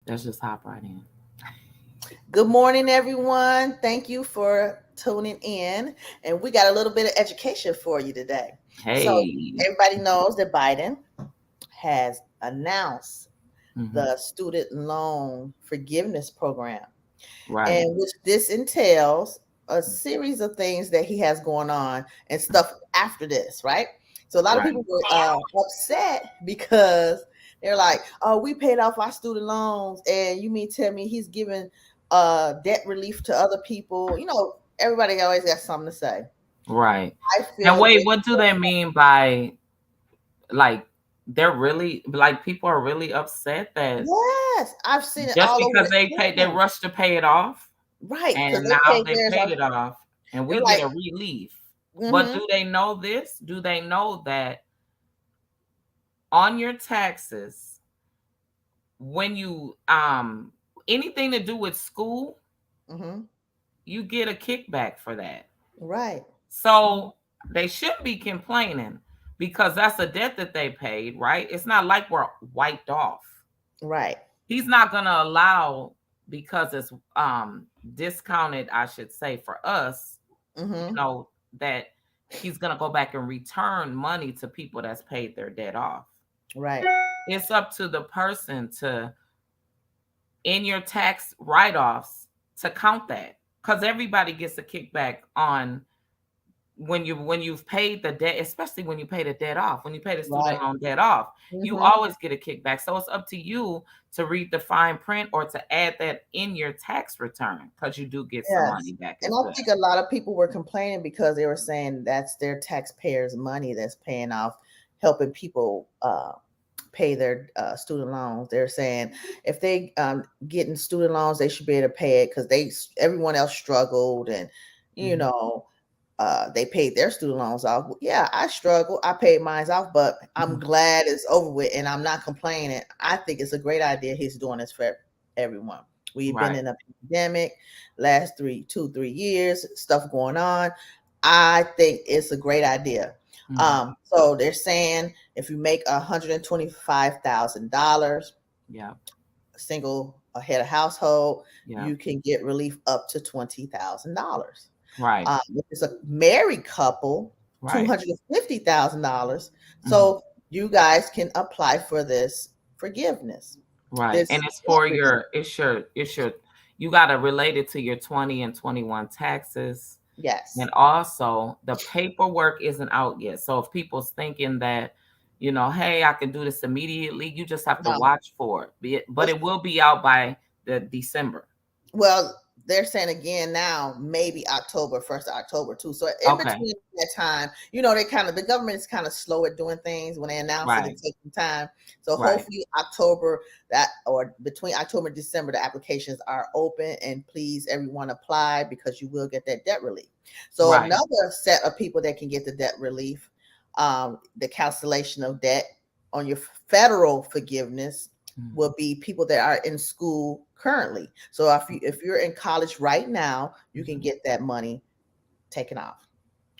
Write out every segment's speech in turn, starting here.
Let's just hop right in. Good morning, everyone. Thank you for tuning in. And we got a little bit of education for you today. So, Hey. everybody knows that Biden has announced Hmm. the student loan forgiveness program, Right. and which this entails a series of things that he has going on and stuff after this, right? So, a lot of Right. people were upset because they're like, "Oh, we paid off our student loans, and you mean tell me he's giving debt relief to other people?" Everybody always got something to say. Right. I Now, feel wait, very what do they mean by like they're really like people are really upset that yes, I've seen it just all over because the they news, rushed to pay it off right? Because and they now paid they theirs paid off. it off and we They're get like, a relief. But mm-hmm, do they know this? Do they know that on your taxes when you anything to do with school, mm-hmm, you get a kickback for that. right, So they shouldn't be complaining because that's a debt that they paid, right? It's not like we're wiped off. right, He's not going to allow because it's discounted, I should say, for us, mm-hmm, that he's going to go back and return money to people that's paid their debt off. right. It's up to the person to in your tax write-offs to count that because everybody gets a kickback on when you've paid the debt, especially when you pay the debt off, when you pay the student Right. loan debt off, you Mhm. always get a kickback. So it's up to you to read the fine print or to add that in your tax return because you do get some money Yes. back And as I well. think a lot of people were complaining because they were saying that's their taxpayers' money that's paying off, helping people pay their student loans. They're saying if they getting student loans, they should be able to pay it because everyone else struggled and you Mhm. know they paid their student loans off. Yeah, I struggled. I paid mine off, but I'm Mhm. glad it's over with, and I'm not complaining. I think it's a great idea. He's doing this for everyone. We've been Right. in a pandemic last 3 years, stuff going on. I think it's a great idea. Mhm. So they're saying if you make $125,000, Yeah. single head of household, Yeah. you can get relief up to $20,000. Right. If it's a married couple, Right. $250,000. Mhm. So you guys can apply for this forgiveness. Right. This And it's debt for relief. your you got to relate it to your 20 and 21 taxes. And Yes. also, the paperwork isn't out yet. So if people's thinking that, hey, I can do this immediately, you just have to No. watch for it. But it will be out by the December. Well, they're saying again now, maybe October, 1st of October too. So in Okay. between that time, the government is kind of slow at doing things when they announce it. It Right. takes some time. So Right. hopefully October or between October and December, the applications are open and please everyone apply because you will get that debt relief. So Right. another set of people that can get the debt relief, the cancellation of debt on your federal forgiveness Mhm. will be people that are in school currently. So if you're in college right now, you can Mhm. get that money taken off.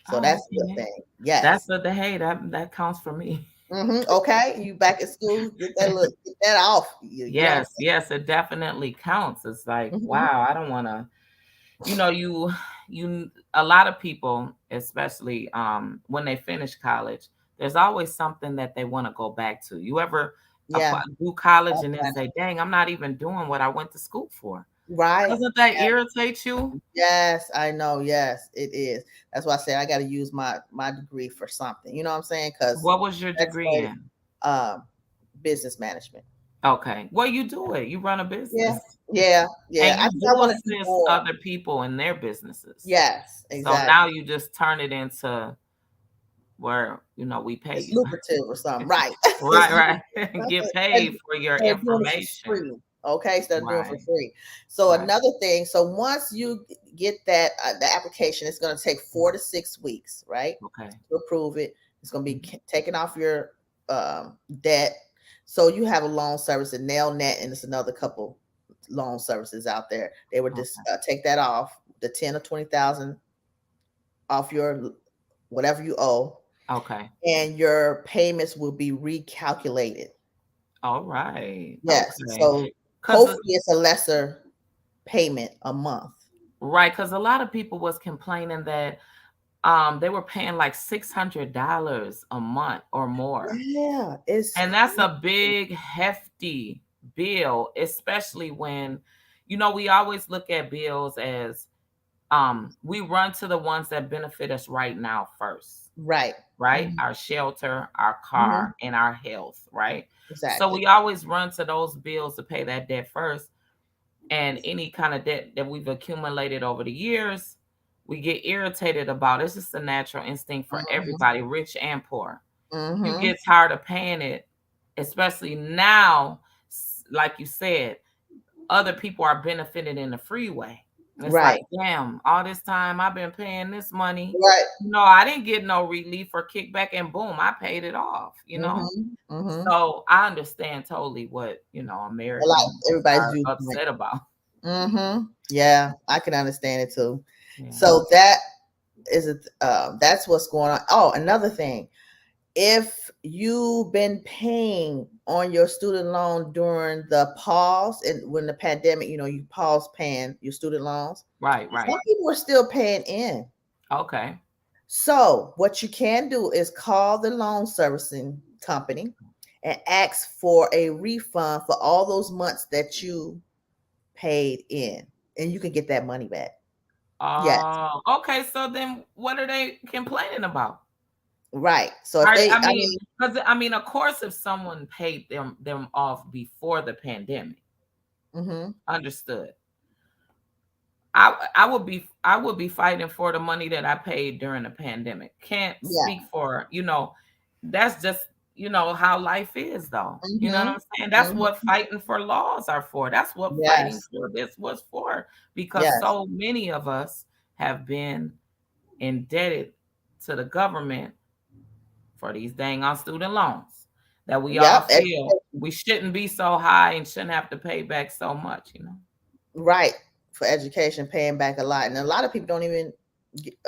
So Oh, that's a good okay. thing. That's Yes. the hey, that counts for me. Okay. You back at school, get that off. You know. Yes, yes, it definitely counts. It's like, Hmm. wow, I don't want to, you a lot of people, especially when they finish college, there's always something that they want to go back to. You ever Yeah. do college and then Okay. say, "Dang, I'm not even doing what I went to school for." Right. Doesn't that irritate you? Yes, I know. Yes, it is. That's why I said I got to use my degree for something. You know what I'm saying? Because What was your that's degree like in? business management. Okay. Well, you do it. You run a Yeah. business. Yeah. Yeah. And I you think I do want to do assist more. other people in their businesses. Yes, So now exactly. you just turn it into where, we pay It's you. lucrative or something, right? It's Right, right. Get paid for your instead of doing it for information. free. Okay, instead of doing it for Right, free. So right. another thing, so once you get that the application, it's going to take 4 to 6 weeks, right, Okay. to approve it. It's going to be Mhm. taken off your debt. So you have a loan service and NailNet, and it's another couple loan services out there. They would just Okay. take that off the 10 or 20,000 off your whatever you owe, Okay. and your payments will be recalculated. All right. Yes. Okay. So Cause Hopefully it's a lesser payment a month. right, because a lot of people was complaining that they were paying like $600 a month or more. Yeah, it's And that's crazy. a big, hefty bill, especially when, we always look at bills as we run to the ones that benefit us right now first, Right. right? Mhm, Our shelter, our mhm, car, and our health, right? So exactly. we always run to those bills to pay that debt first. And any kind of debt that we've accumulated over the years, we get irritated about. It's just a natural instinct for Mhm, everybody, rich and poor. You mhm. get tired of paying it, especially now, like you said, other people are benefiting in the freeway. And it's like, Right. damn, all this time I've been paying this money. Right. No, I didn't get no relief or kickback, and boom, I paid it off. Mhm, mhm. So I understand totally what, A lot Americans everybody's are viewpoint. upset about. Yeah, I can understand it too. Yeah. So that is that's what's going on. Oh, another thing. If you've been paying on your student loan during the pause and when the pandemic, you pause paying your student loans, Right, some right. people are still paying in. Okay. So what you can do is call the loan servicing company and ask for a refund for all those months that you paid in, and you can get that money back. Yes, Oh, okay. So then what are they complaining about? right. So if I, they, I I mean, mean, because I mean, of course, if someone paid them off before the pandemic, hmm understood. I would be fighting for the money that I paid during the pandemic. Can't speak yeah, for, that's just, how life is though. You know what hmm I'm saying? That's hmm what fighting for laws are for. That's what fighting yes, for this was for, because yes, so many of us have been indebted to the government for these dang on student loans that we all yep, feel we shouldn't be so high and shouldn't have to pay back so much. right, for education, paying back a lot, and a lot of people don't even,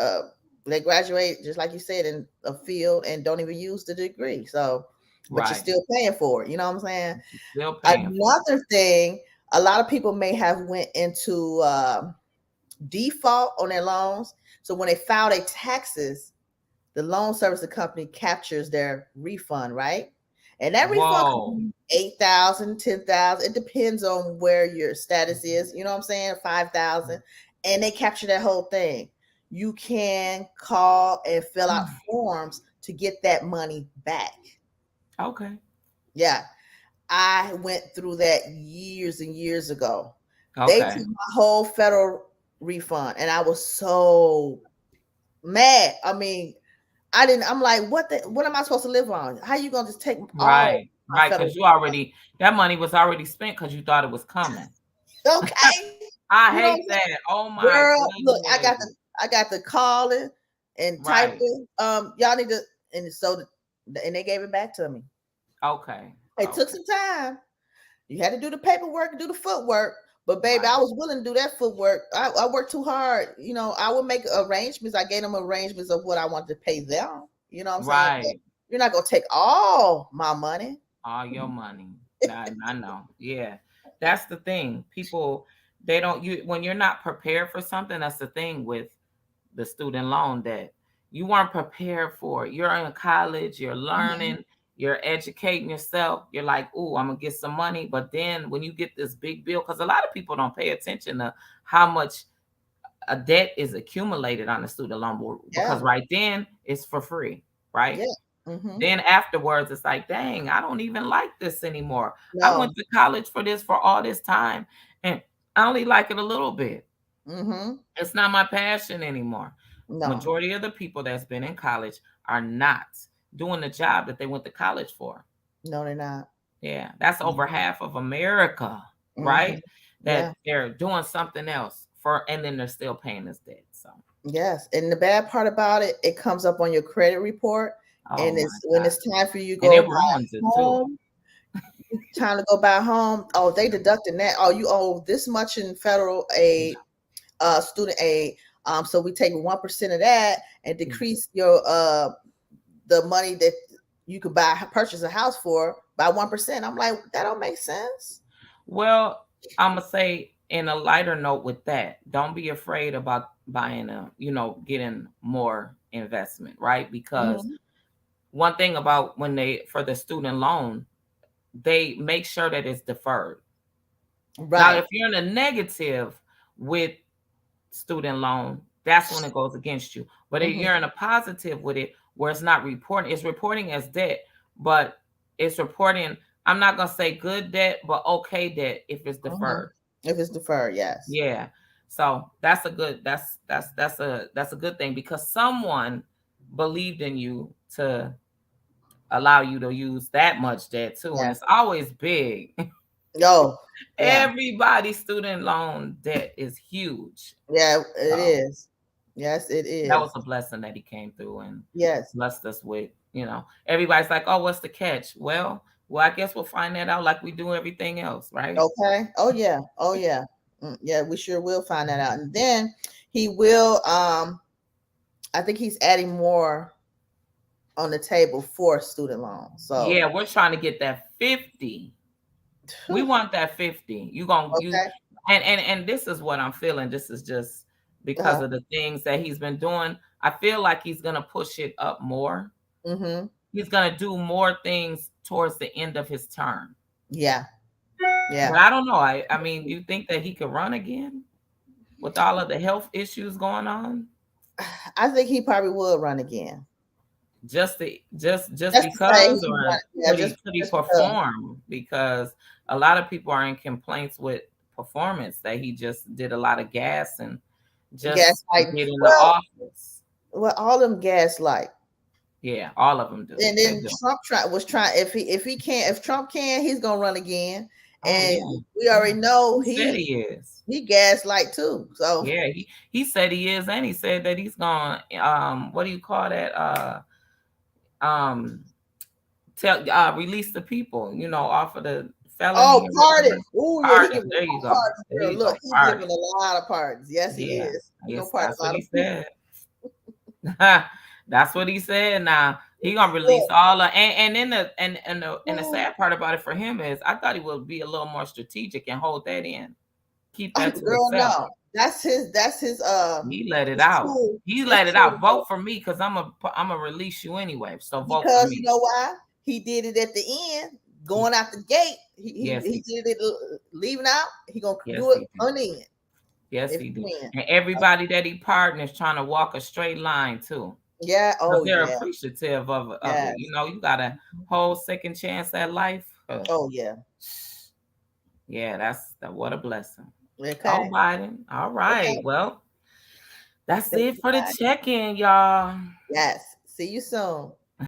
uh, they graduate just like you said in a field and don't even use the degree. So, but you're Right. still paying for it. You know what I'm saying? Still paying for it. Another thing, a lot of people may have went into default on their loans. So when they file their taxes, the loan servicing company captures their refund, right? And that refund could Whoa. be 8,000, 10,000. It depends on where your status is. You know what I'm saying? 5,000. And they capture that whole thing. You can call and fill out forms to get that money back. Okay. Yeah. I went through that years and years ago. They Okay. took my whole federal refund and I was so mad. I mean, I'm like, what am I supposed to live on? How you gonna just take all Right. my Right. federal Because that money was already spent because you thought it was coming. refund? Okay. I You know what hate I'm that. Oh saying? my Girl, look, goodness. I got the calling and Right. typing. Y'all need to, and so and they gave it back to me. Okay. It took Okay. some time. You had to do the paperwork and do the footwork. But baby, I Right. was willing to do that footwork. I worked too hard. I would make arrangements. I gave them arrangements of what I wanted to pay them. You know what I'm saying? But Right. you're not gonna take all my money. All your money. I know. Yeah. That's the thing. People, they don't, when you're not prepared for something, that's the thing with the student loan debt. You weren't prepared for it. You're in college, you're Mhm. learning, you're educating yourself. You're like, oh, I'm gonna get some money. But then when you get this big bill, because a lot of people don't pay attention to how much a debt is accumulated on the student loan board, because Yeah, right then it's for free, right? yeah. Hmm. Then afterwards, it's like, dang, I don't even like this anymore. I No. went to college for this for all this time, and I only like it a little bit. Hmm. It's not my passion anymore. No. Majority of the people that's been in college are not doing the job that they went to college for. No, they're not. Yeah, that's over half of America, Hmm. right? Yeah. That they're doing something else for, and then they're still paying this debt. So, Yes. And the bad part about it, it comes up on your credit report. oh And my it's when God, it's time for you to and go it buy ruins it too. home, time to go buy home. Oh, they deducting that. Oh, you owe this much in federal aid, student aid. So we take 1% of that and decrease your the money that you could purchase a house for by 1%. I'm like, that don't make sense. Well, I'm gonna say in a lighter note with that, don't be afraid about buying getting more investment, right? Because Hmm. one thing about when they for the student loan, they make sure that it's deferred. Now, Right. if you're in a negative with student loan, that's when it goes against you. But if Hmm. you're in a positive with it, where it's not reporting, it's reporting as debt, but it's reporting. I'm not gonna say good debt, but okay debt if it's Hmm. deferred. If it's deferred, yes. Yeah. So that's a good that's a good thing because someone believed in you to allow you to use that much debt too. And Yeah. it's always big. Oh, yeah. Everybody's student loan debt is huge. Yeah, it So is. Yes, it that was is. a blessing that he came through and Yes. blessed us with, everybody's like, oh, what's the catch? Well, I guess we'll find that out like we do everything else, right? Okay. Oh yeah. Oh yeah. Yeah, we sure will find that out. And then he will I think he's adding more on the table for student loans. So, Yeah, we're trying to get that 50. We want that 50. You going to you okay. and this is what I'm feeling. This is just because Uh-huh. of the things that he's been doing. I feel like he's going to push it up more. Mm-hmm. He's going to do more things towards the end of his term. Yeah. But Yeah. I don't know. I mean, you think that he could run again with all of the health issues going on? I think he probably would run again. Just Just to say because, he or won. Yeah, could he just because. perform? Because a lot of people are in complaints with performance that he just did a lot of gas and just to Gaslight. get in the Well, office. all them gaslight. Yeah, all of them do. And They then do. Trump was trying if Trump can, he's gonna run again. Oh And yeah, we already know he said he is. he gaslight too. So Yeah, he said he is, and he said that he's gonna what do you call that? Um, tell release the people, off of the felony oh, or whatever. pardon. Oh yeah, he Pardon. giving There you go. pardons, There girl. you go. Look, he's giving Pardon. a lot of pardons. Yes, he Yeah. is. He gonna Yes, pardon that's a what lot he of people. said. That's what he said. Now he gonna release Look, all of and then the sad part about it for him is I thought he would be a little more strategic and hold that in. Keep that to girl, himself. no. That's He let it his out. tool. He His let it out. tool. Vote for me because I'm a release you anyway. So vote for Because you me. know why? He did it at the end, going out the gate. Yes, He he did it leaving out. He gonna yes, do it he did. on the end Yes, if he he did. win. And everybody that he partners trying to walk a straight line too. Yeah. Because Oh they're yeah. appreciative of it. Yes. You got a whole second chance at life. Oh yeah. Yeah, what a blessing. Oh, Okay. Biden. All right. Okay. Well, that's Thank it you, for the guys. check-in, y'all. Yes. See you soon.